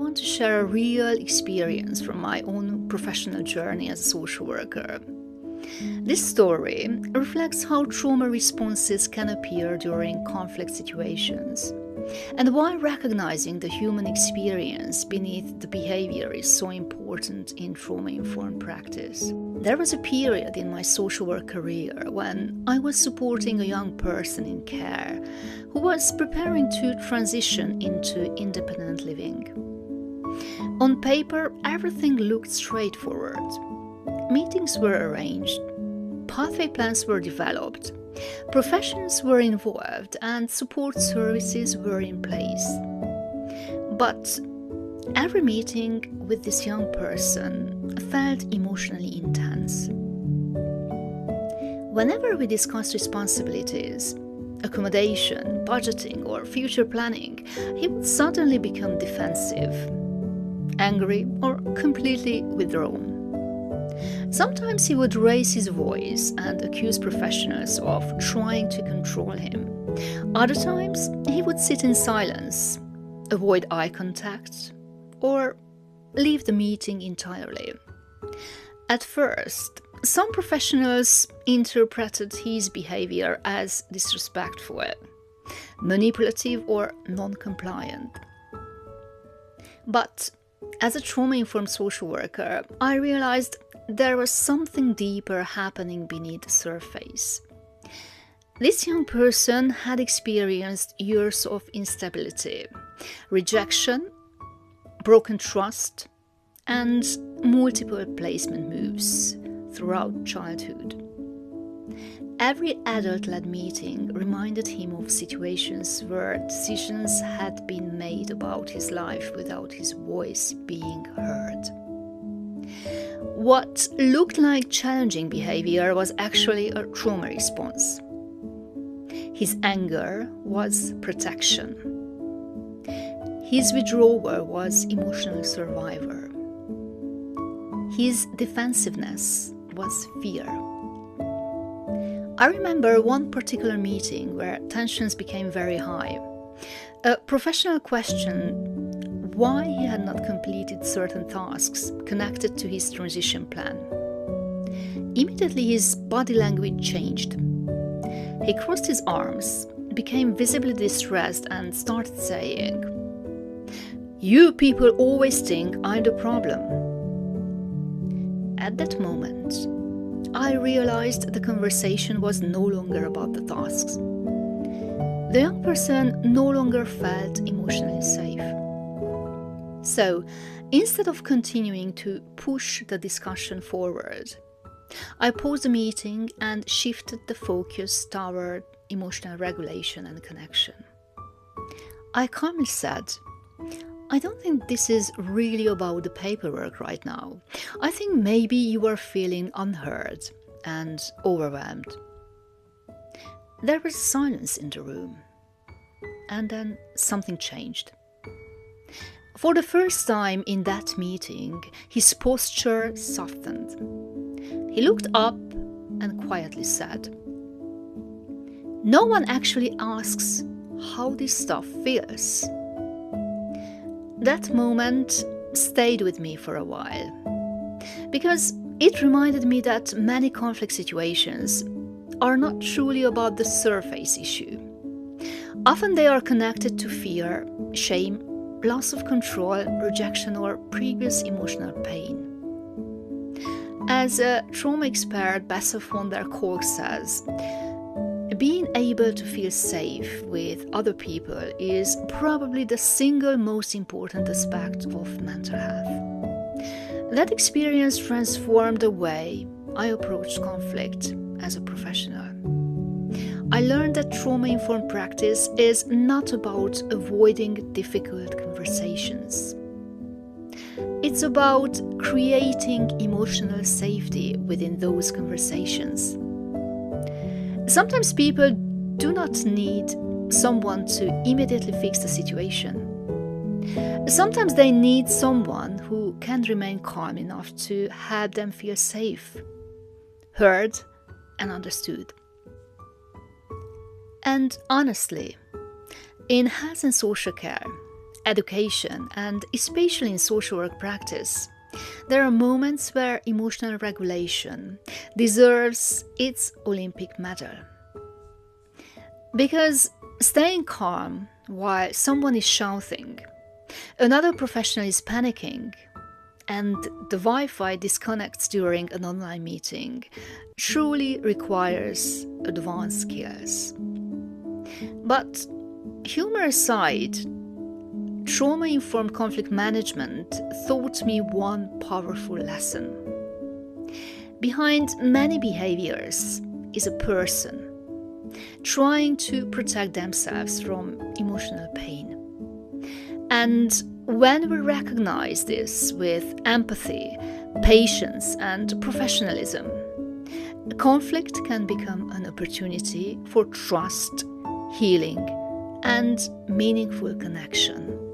want to share a real experience from my own professional journey as a social worker. This story reflects how trauma responses can appear during conflict situations, and why recognizing the human experience beneath the behavior is so important in trauma-informed practice. There was a period in my social work career when I was supporting a young person in care who was preparing to transition into independent living. On paper, everything looked straightforward. Meetings were arranged, pathway plans were developed, professions were involved, and support services were in place. But every meeting with this young person felt emotionally intense. Whenever we discussed responsibilities, accommodation, budgeting, or future planning, he would suddenly become defensive, angry, or completely withdrawn. Sometimes he would raise his voice and accuse professionals of trying to control him. Other times, he would sit in silence, avoid eye contact, or leave the meeting entirely. At first, some professionals interpreted his behavior as disrespectful, manipulative, or non-compliant. But as a trauma-informed social worker, I realized there was something deeper happening beneath the surface. This young person had experienced years of instability, rejection, broken trust, and multiple placement moves throughout childhood. Every adult-led meeting reminded him of situations where decisions had been made about his life without his voice being heard. What looked like challenging behavior was actually a trauma response. His anger was protection. His withdrawal was emotional survivor. His defensiveness was fear. I remember one particular meeting where tensions became very high. A professional questioned why he had not completed certain tasks connected to his transition plan. Immediately his body language changed. He crossed his arms, became visibly distressed, and started saying, "You people always think I'm the problem." At that moment, I realized the conversation was no longer about the tasks. The young person no longer felt emotionally safe. So, instead of continuing to push the discussion forward, I paused the meeting and shifted the focus toward emotional regulation and connection. I calmly said, "I don't think this is really about the paperwork right now. I think maybe you are feeling unheard and overwhelmed." There was silence in the room, and then something changed. For the first time in that meeting, his posture softened. He looked up and quietly said, "No one actually asks how this stuff feels." That moment stayed with me for a while, because it reminded me that many conflict situations are not truly about the surface issue. Often they are connected to fear, shame, loss of control, rejection, or previous emotional pain. As a trauma expert Bessa von der Kolk says, being able to feel safe with other people is probably the single most important aspect of mental health. That experience transformed the way I approached conflict as a professional. I learned that trauma-informed practice is not about avoiding difficult conversations. It's about creating emotional safety within those conversations. Sometimes people do not need someone to immediately fix the situation. Sometimes they need someone who can remain calm enough to help them feel safe, heard, and understood. And honestly, in health and social care, education, and especially in social work practice, there are moments where emotional regulation deserves its Olympic medal. Because staying calm while someone is shouting, another professional is panicking, and the Wi-Fi disconnects during an online meeting truly requires advanced skills. But humor aside, trauma-informed conflict management taught me one powerful lesson. Behind many behaviors is a person trying to protect themselves from emotional pain. And when we recognize this with empathy, patience, and professionalism, conflict can become an opportunity for trust, healing, and meaningful connection.